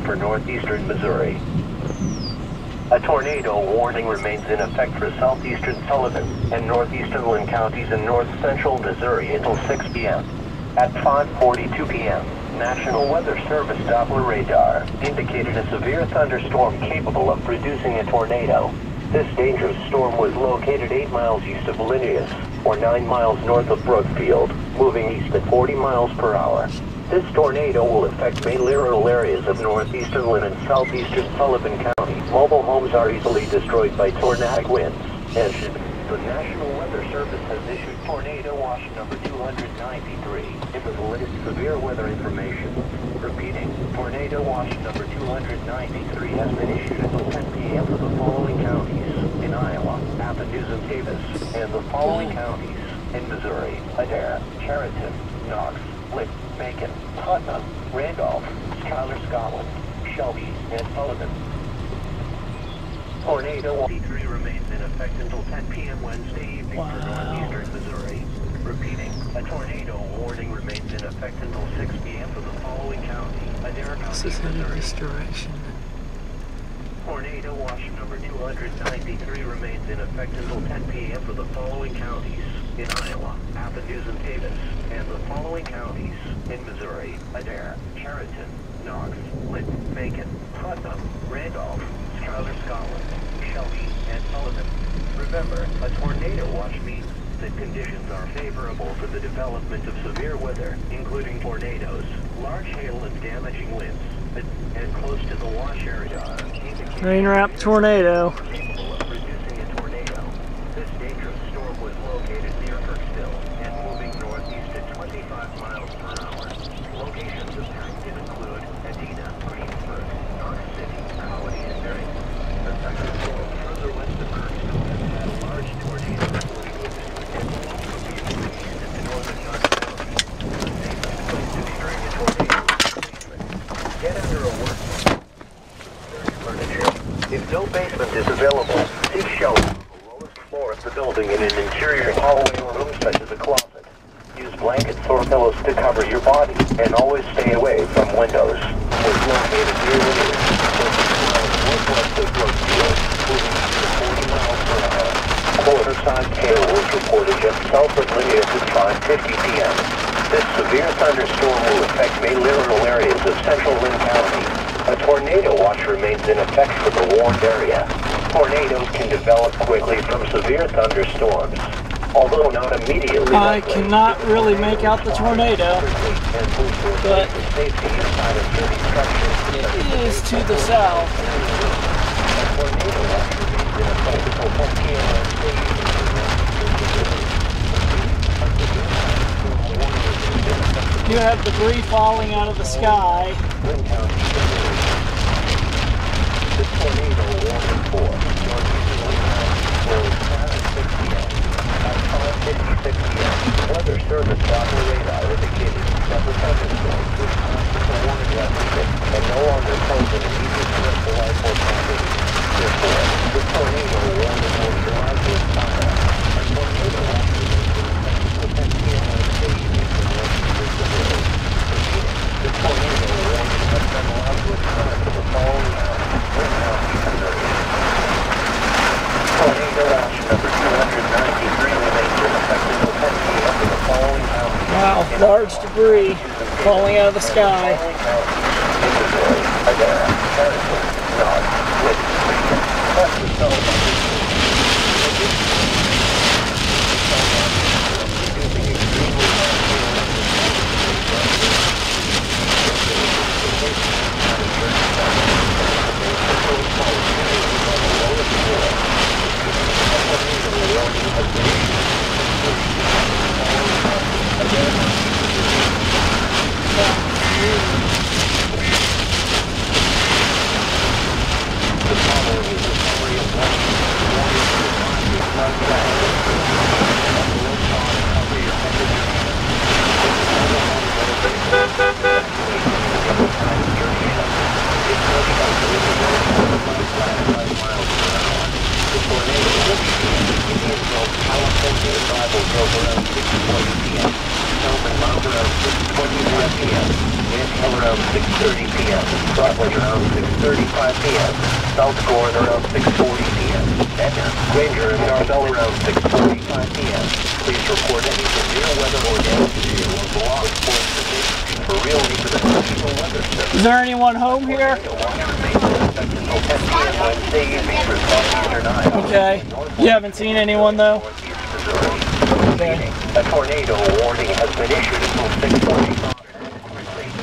for northeastern Missouri. A tornado warning remains in effect for southeastern Sullivan and northeastern Lynn counties in north-central Missouri until 6 p.m. At 5:42 p.m., National Weather Service Doppler radar indicated a severe thunderstorm capable of producing a tornado. This dangerous storm was located 8 miles east of Linnaeus, or 9 miles north of Brookfield, moving east at 40 miles per hour. This tornado will affect mainly rural areas of northeastern Lynn and southeastern Sullivan County. Mobile homes are easily destroyed by tornadic winds, and the National Weather Service has issued Tornado Watch number 293 into the latest severe weather information. Repeating, Tornado Watch number 293 has been issued until 10 p.m. for the following counties in Iowa, Athens and Davis, and the following counties in Missouri: Adair, Chariton, Knox, Lick, Macon, Putnam, Randolph, Schuyler, Scotland, Shelby, and Sullivan. Tornado Watch 3 remains in effect until 10 p.m. Wednesday evening for northeastern Missouri. Repeating, a tornado warning remains in effect until 6 p.m. for the following county: Adair County, Missouri. This direction. Tornado Watch number 293 remains in effect until 10 p.m. for the following counties in Iowa, Athens and Davis, and the following counties in Missouri: Adair, Chariton, Knox, Lick, Macon, Putnam, Randolph, Schuyler, Scotland, Shelby, and Sullivan. Remember, a tornado watch means that conditions are favorable for the development of severe weather, including tornadoes, large hail, and damaging winds. And close to the watch area, Rain wrap tornado. capable of producing a tornado. This dangerous storm was located near Kirksville and moving northeast at 25 miles per hour. Locations affected include Edina, Greensburg, Knox City, Colony, and Barrington. The second storm further west of Kirksville has had a large tornado including winds to extend from east into northern Knox County. The safest place to be during a tornado is the basement. Get under a workbench. Furniture. If no basement is available, seek shelter on the lowest floor of the building in an interior hallway or room such as a closet. Use blankets or pillows to cover your body, and always stay away from windows. Was located near Linnaeus, northwest of Brookfield, moving to 40 miles per hour. Quarter-sized hail was reported just south of Linnaeus at 5:50 p.m. This severe thunderstorm will affect mainly rural areas of central Lynn County. A tornado watch remains in effect for the warned area. Tornadoes can develop quickly from severe thunderstorms, although not immediately. I cannot really make out the tornado, but it is to the south. You have debris falling out of the sky. This tornado warning for at 5:56 p.m. Weather Service Doppler radar indicated that the thunderstorm which caused the warning yesterday and no longer pose an immediate threat to life or property. Therefore, the tornado warning will largely fire. A tornado watch will 10 p.m. Wednesday evening for northeastern Missouri. The tornado warning has been allowed to expire for the following hours. Tornado watch number 293 remains in effect until 10 p.m. for the following counties. Wow, large debris falling out of the sky. California arrival drove around 6:40 p.m. held around 6:25 p.m. Wind held around 6:30 p.m. Northwest around 6:35 p.m. South Gorn around 6:40 p.m. And Ranger and Northell around 6:45 p.m. Please report any severe weather or damage to your local law enforcement for real into the National Weather Service. Is there anyone home here? Okay. You haven't seen anyone though? Okay. A tornado warning has been issued until 6:45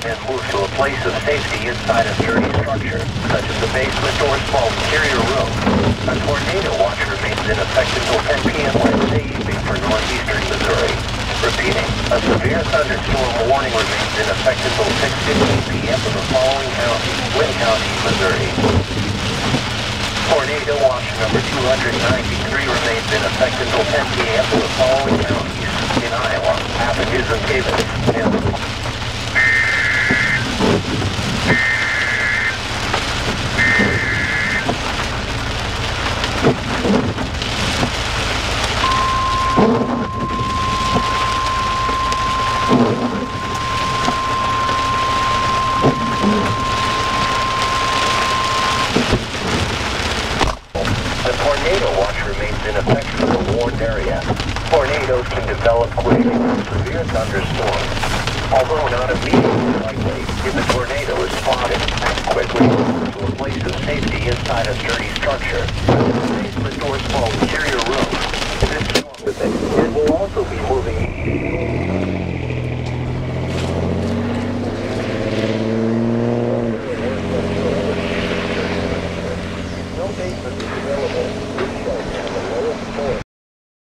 and moved to a place of safety inside a sturdy structure, such as a basement or small interior room. A tornado watch remains in effect until 10 p.m. Wednesday evening for northeastern Missouri. Repeating, a severe thunderstorm warning remains in effect until 6:15 p.m. for the following counties: Wynn County, Missouri. Tornado watch number 293 remains in effect until 10 p.m. for the following counties: in Iowa, Athens and Davis, and in effect for the warned area. Tornadoes can develop quickly with severe thunderstorms. Although not immediately likely, if a tornado is spotted, act quickly to a place of safety inside a sturdy structure, such as a basement or small interior room. This storm, it will also be moved